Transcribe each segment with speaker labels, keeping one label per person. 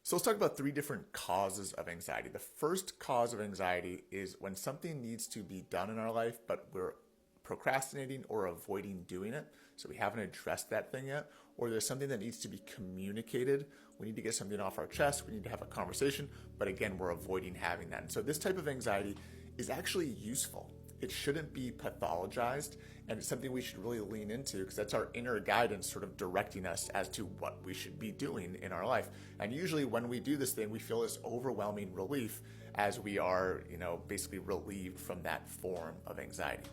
Speaker 1: So let's talk about three different causes of anxiety. The first cause of anxiety is when something needs to be done in our life, but we're procrastinating or avoiding doing it. So we haven't addressed that thing yet. Or there's something that needs to be communicated. We need to get something off our chest. We need to have a conversation. But again, we're avoiding having that. And so this type of anxiety is actually useful. It shouldn't be pathologized, and it's something we should really lean into because that's our inner guidance sort of directing us as to what we should be doing in our life. And usually when we do this thing, we feel this overwhelming relief as we are, basically relieved from that form of anxiety.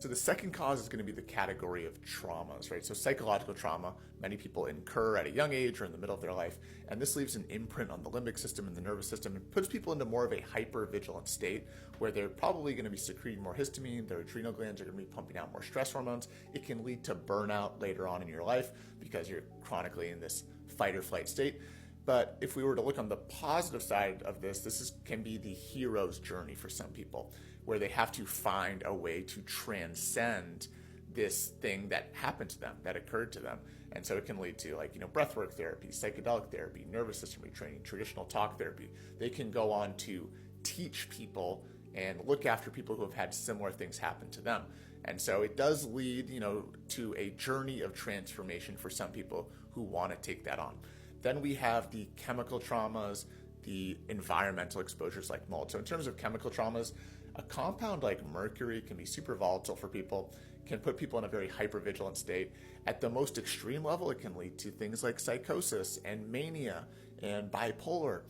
Speaker 1: So the second cause is going to be the category of traumas, right? So psychological trauma, many people incur at a young age or in the middle of their life, and this leaves an imprint on the limbic system and the nervous system and puts people into more of a hyper-vigilant state where they're probably going to be secreting more histamine, their adrenal glands are going to be pumping out more stress hormones. It can lead to burnout later on in your life because you're chronically in this fight or flight state. But if we were to look on the positive side of this can be the hero's journey for some people, where they have to find a way to transcend this thing that happened to them, that occurred to them. And so it can lead to breathwork therapy, psychedelic therapy, nervous system retraining, traditional talk therapy. They can go on to teach people and look after people who have had similar things happen to them. And so it does lead, to a journey of transformation for some people who want to take that on. Then we have the chemical traumas, the environmental exposures like mold. So in terms of chemical traumas, a compound like mercury can be super volatile for people, can put people in a very hypervigilant state. At the most extreme level, it can lead to things like psychosis and mania and bipolar.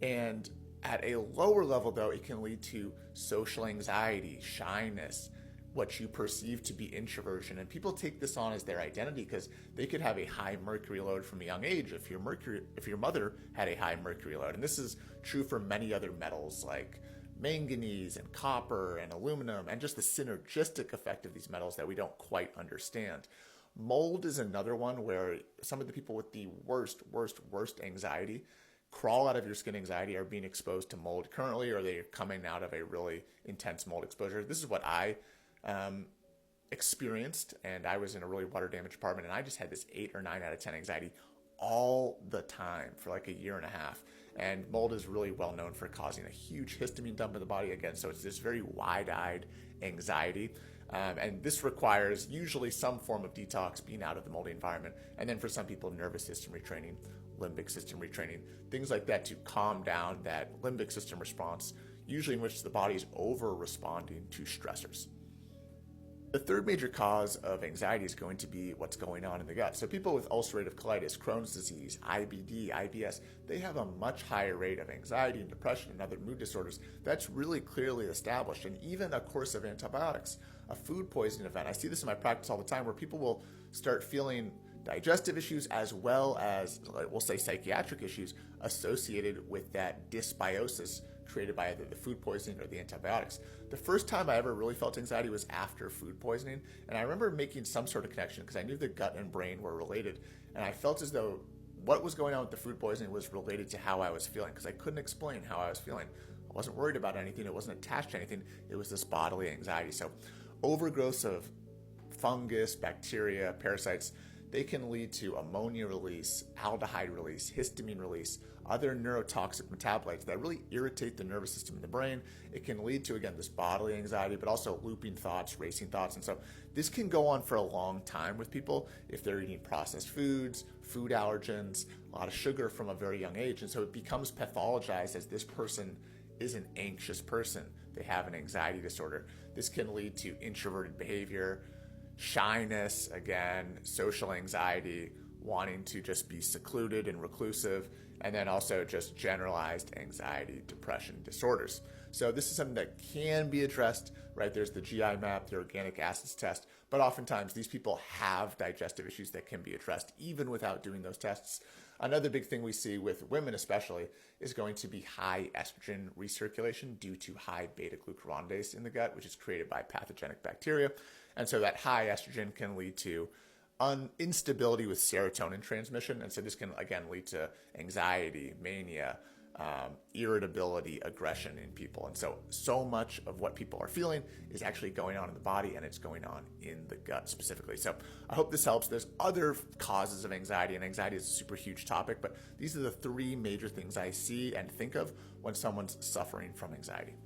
Speaker 1: And at a lower level, though, it can lead to social anxiety, shyness, what you perceive to be introversion. And people take this on as their identity because they could have a high mercury load from a young age if your mother had a high mercury load. And this is true for many other metals like manganese and copper and aluminum, and just the synergistic effect of these metals that we don't quite understand. Mold is another one where some of the people with the worst anxiety, crawl out of your skin anxiety, are being exposed to mold currently, or they're coming out of a really intense mold exposure. This is what I experienced, and I was in a really water damaged apartment, and I just had this 8 or 9 out of 10 anxiety all the time for like a year and a half. And mold is really well known for causing a huge histamine dump in the body again. So it's this very wide-eyed anxiety. And this requires usually some form of detox, being out of the moldy environment. And then for some people, nervous system retraining, limbic system retraining, things like that to calm down that limbic system response, usually in which the body is over-responding to stressors. The third major cause of anxiety is going to be what's going on in the gut. So people with ulcerative colitis, Crohn's disease, IBD, IBS, they have a much higher rate of anxiety and depression and other mood disorders. That's really clearly established. And even a course of antibiotics, a food poisoning event. I see this in my practice all the time where people will start feeling digestive issues as well as, we'll say, psychiatric issues associated with that dysbiosis created by either the food poisoning or the antibiotics. The first time I ever really felt anxiety was after food poisoning, and I remember making some sort of connection because I knew the gut and brain were related, and I felt as though what was going on with the food poisoning was related to how I was feeling because I couldn't explain how I was feeling. I wasn't worried about anything. It wasn't attached to anything. It was this bodily anxiety. So overgrowth of fungus, bacteria, parasites, they can lead to ammonia release, aldehyde release, histamine release, other neurotoxic metabolites that really irritate the nervous system in the brain. It can lead to, again, this bodily anxiety, but also looping thoughts, racing thoughts. And so this can go on for a long time with people if they're eating processed foods, food allergens, a lot of sugar from a very young age. And so it becomes pathologized as this person is an anxious person. They have an anxiety disorder. This can lead to introverted behavior, shyness, again, social anxiety, wanting to just be secluded and reclusive, and then also just generalized anxiety, depression disorders. So this is something that can be addressed, right? There's the GI map, the organic acids test, but oftentimes these people have digestive issues that can be addressed even without doing those tests. Another big thing we see with women especially is going to be high estrogen recirculation due to high beta-glucuronidase in the gut, which is created by pathogenic bacteria. And so that high estrogen can lead to instability with serotonin transmission. And so this can, again, lead to anxiety, mania, irritability, aggression in people. And so much of what people are feeling is actually going on in the body, and it's going on in the gut specifically. So I hope this helps. There's other causes of anxiety, and anxiety is a super huge topic, but these are the three major things I see and think of when someone's suffering from anxiety.